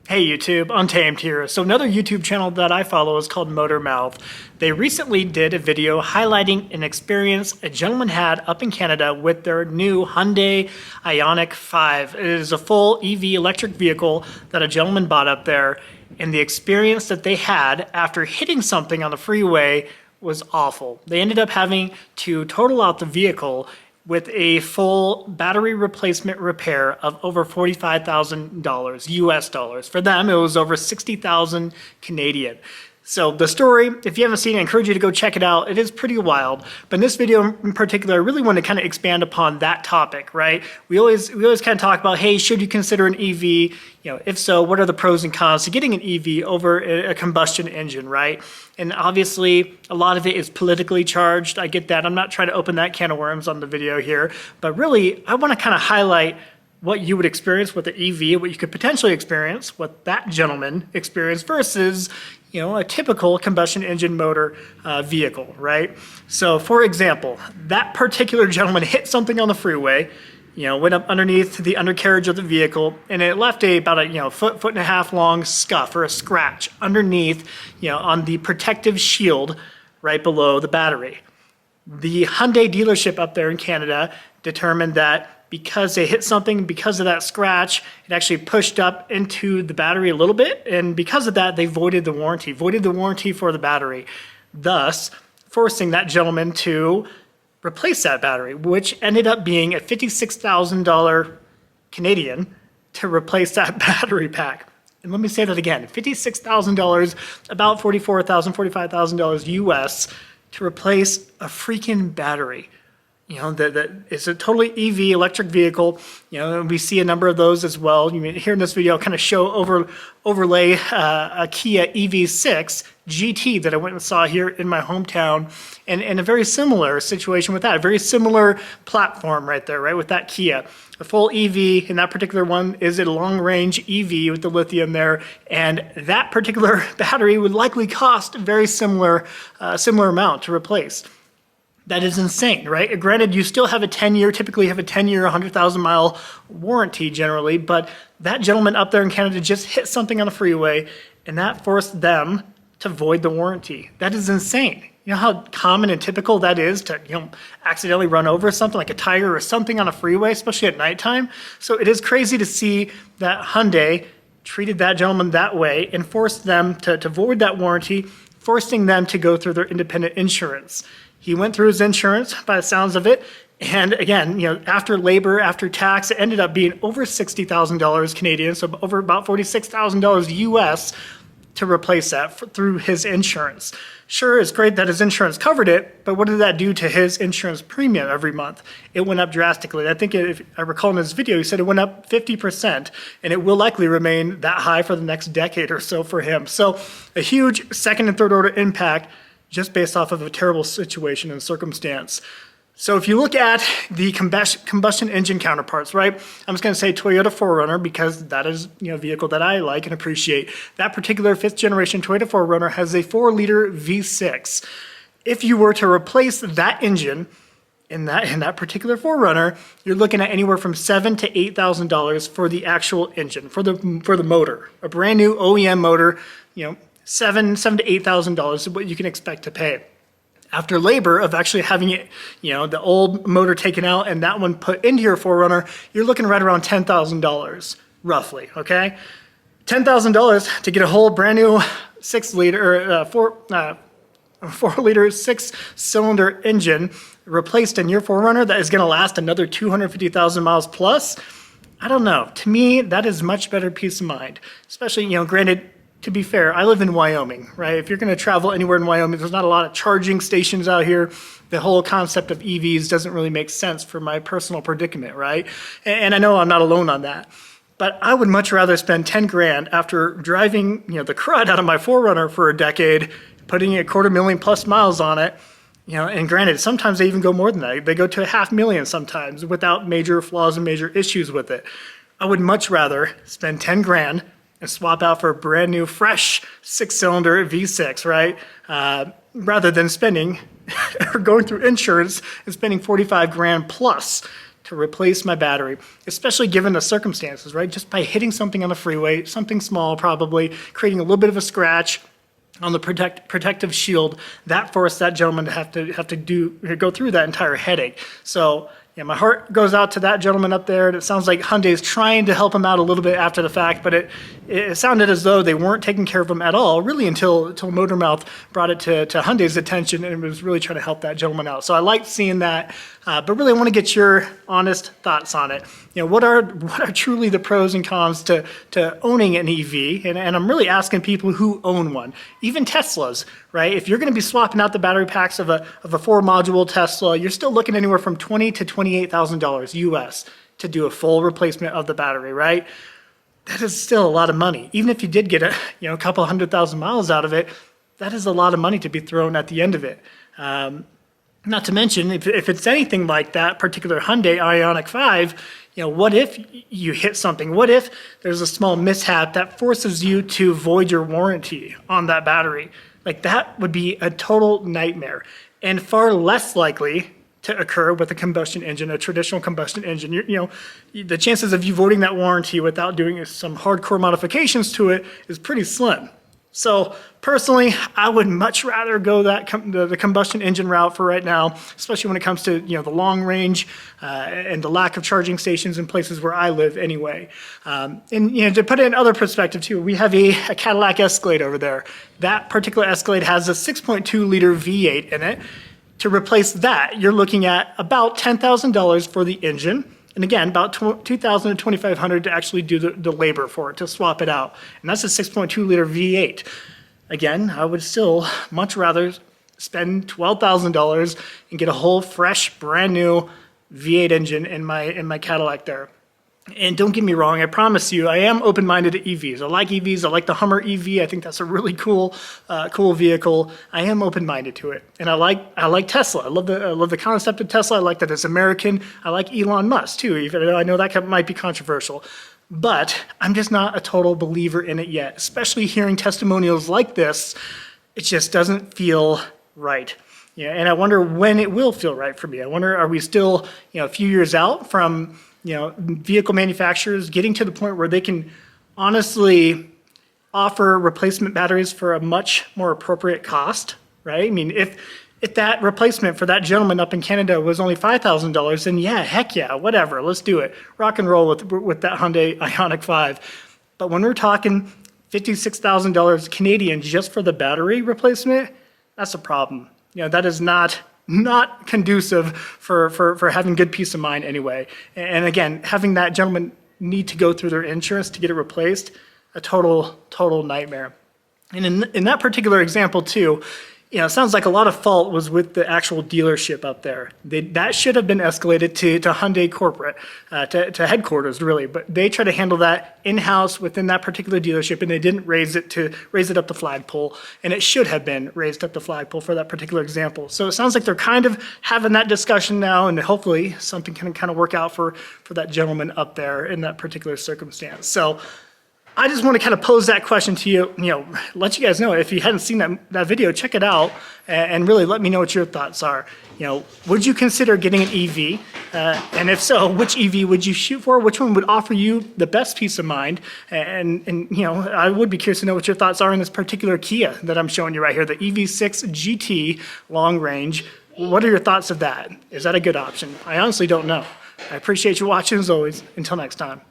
Hey YouTube, Untamed here. So another YouTube channel that I follow is called Motor Mouth. They recently did a video highlighting an experience a gentleman had up in Canada with their new Hyundai Ioniq 5. It is a full EV electric vehicle that a gentleman bought up there, and the experience that they had after hitting something on the freeway was awful. They ended up having to total out the vehicle with a full battery replacement repair of over $45,000 US dollars. For them, it was over 60,000 Canadian. So the story, if you haven't seen it, I encourage you to go check it out. It is pretty wild. But in this video in particular, I really want to kind of expand upon that topic, right? We always kind of talk about, hey, should you consider an EV? You know, if so, what are the pros and cons to getting an EV over a combustion engine, right? And obviously, a lot of it is politically charged. I get that. I'm not trying to open that can of worms on the video here. But really, I want to kind of highlight what you would experience with the EV, what you could potentially experience, what that gentleman experienced versus, you know, a typical combustion engine motor vehicle, right? So for example, that particular gentleman hit something on the freeway, you know, went up underneath the undercarriage of the vehicle, and it left about a foot and a half long scuff or a scratch underneath, on the protective shield right below the battery. The Hyundai dealership up there in Canada determined that because they hit something, because of that scratch, it actually pushed up into the battery a little bit, and because of that, they voided the warranty for the battery, thus forcing that gentleman to replace that battery, which ended up being a $56,000 Canadian to replace that battery pack. And let me say that again, $56,000, about $44,000, $45,000 US to replace a freaking battery. You know, that it's a totally EV electric vehicle. You know, and we see a number of those as well. You mean, here in this video, I'll kind of show overlay a Kia EV6 GT that I went and saw here in my hometown, and a very similar situation with that, a very similar platform right there, right, with that Kia. A full EV, and that particular one is a long-range EV with the lithium there, and that particular battery would likely cost a very similar amount to replace. That is insane, right? Granted, you still have typically have a 10-year, 100,000 mile warranty generally, but that gentleman up there in Canada just hit something on the freeway, and that forced them to void the warranty. That is insane. You know how common and typical that is to, accidentally run over something like a tire or something on a freeway, especially at nighttime? So it is crazy to see that Hyundai treated that gentleman that way and forced them to void that warranty, forcing them to go through their independent insurance. He went through his insurance by the sounds of it. And again, after labor, after tax, it ended up being over $60,000 Canadian, so over about $46,000 US to replace that through his insurance. Sure, it's great that his insurance covered it, but what did that do to his insurance premium every month? It went up drastically. I think if I recall in his video, he said it went up 50%, and it will likely remain that high for the next decade or so for him. So a huge second and third order impact just based off of a terrible situation and circumstance. So if you look at the combustion engine counterparts, right? I'm just going to say Toyota 4Runner because that is a vehicle that I like and appreciate. That particular 5th generation Toyota 4Runner has a 4-liter V6. If you were to replace that engine in that particular 4Runner, you're looking at anywhere from $7,000 to $8,000 for the actual engine, for the motor. A brand new OEM motor, $7,000 to $8,000 is what you can expect to pay. After labor of actually having it, the old motor taken out and that one put into your 4Runner, you're looking right around $10,000, roughly, okay? $10,000 to get a whole brand new 4-liter, 6-cylinder engine replaced in your 4Runner that is gonna last another 250,000 miles plus. I don't know, to me, that is much better peace of mind, especially, granted, to be fair, I live in Wyoming, right? If you're going to travel anywhere in Wyoming, there's not a lot of charging stations out here. The whole concept of EVs doesn't really make sense for my personal predicament, right? And I know I'm not alone on that. But I would much rather spend 10 grand after driving, the crud out of my 4Runner for a decade, putting a 250,000 plus miles on it, and granted, sometimes they even go more than that. They go to 500,000 sometimes without major flaws and major issues with it. I would much rather spend 10 grand and swap out for a brand new, fresh 6-cylinder V6, right? Rather than spending or going through insurance and spending 45 grand plus to replace my battery, especially given the circumstances, right? Just by hitting something on the freeway, something small probably, creating a little bit of a scratch on the protective shield, that forced that gentleman to have to go through that entire headache. So yeah, my heart goes out to that gentleman up there. And it sounds like Hyundai is trying to help him out a little bit after the fact, but it sounded as though they weren't taking care of him at all, really until Motormouth brought it to Hyundai's attention and was really trying to help that gentleman out. So I liked seeing that, but really I want to get your honest thoughts on it. You know, what are truly the pros and cons to owning an EV? And I'm really asking people who own one, even Teslas, right? If you're going to be swapping out the battery packs of a 4-module Tesla, you're still looking anywhere from $20,000 to $28,000 US to do a full replacement of the battery, right? That is still a lot of money. Even if you did get a couple 100,000 miles out of it, that is a lot of money to be thrown at the end of it. Not to mention, if it's anything like that particular Hyundai Ioniq 5, what if you hit something? What if there's a small mishap that forces you to void your warranty on that battery? Like, that would be a total nightmare and far less likely to occur with a combustion engine, a traditional combustion engine. The chances of you voiding that warranty without doing some hardcore modifications to it is pretty slim. So personally, I would much rather go the combustion engine route for right now, especially when it comes to the long range and the lack of charging stations in places where I live anyway. And to put it in other perspective too, we have a Cadillac Escalade over there. That particular Escalade has a 6.2 liter V8 in it. To replace that, you're looking at about $10,000 for the engine. And again, about $2,000 to $2,500 to actually do the labor for it, to swap it out. And that's a 6.2 liter V8. Again, I would still much rather spend $12,000 and get a whole fresh, brand new V8 engine in my Cadillac there. And don't get me wrong, I promise you, I am open-minded to EVs. I like EVs. I like the Hummer EV. I think that's a really cool vehicle. I am open-minded to it, and I like Tesla. I love the concept of Tesla. I like that it's American. I like Elon Musk too, even though I know that might be controversial. But I'm just not a total believer in it yet. Especially hearing testimonials like this, it just doesn't feel right. Yeah, and I wonder when it will feel right for me. I wonder, are we still a few years out from vehicle manufacturers getting to the point where they can honestly offer replacement batteries for a much more appropriate cost, right? I mean, if that replacement for that gentleman up in Canada was only $5,000, then yeah, heck yeah, whatever, let's do it. Rock and roll with that Hyundai Ioniq 5. But when we're talking $56,000 Canadian just for the battery replacement, that's a problem. That is not conducive for having good peace of mind anyway. And again, having that gentleman need to go through their insurance to get it replaced, a total nightmare. And in that particular example too, it sounds like a lot of fault was with the actual dealership up there. That should have been escalated to Hyundai corporate, to headquarters really, but they tried to handle that in-house within that particular dealership, and they didn't raise it up the flagpole, and it should have been raised up the flagpole for that particular example. So it sounds like they're kind of having that discussion now, and hopefully something can kind of work out for that gentleman up there in that particular circumstance. So I just want to kind of pose that question to you, let you guys know, if you hadn't seen that video, check it out and really let me know what your thoughts are. Would you consider getting an EV? And if so, which EV would you shoot for? Which one would offer you the best peace of mind? And I would be curious to know what your thoughts are in this particular Kia that I'm showing you right here, the EV6 GT long range. What are your thoughts of that? Is that a good option? I honestly don't know. I appreciate you watching as always. Until next time.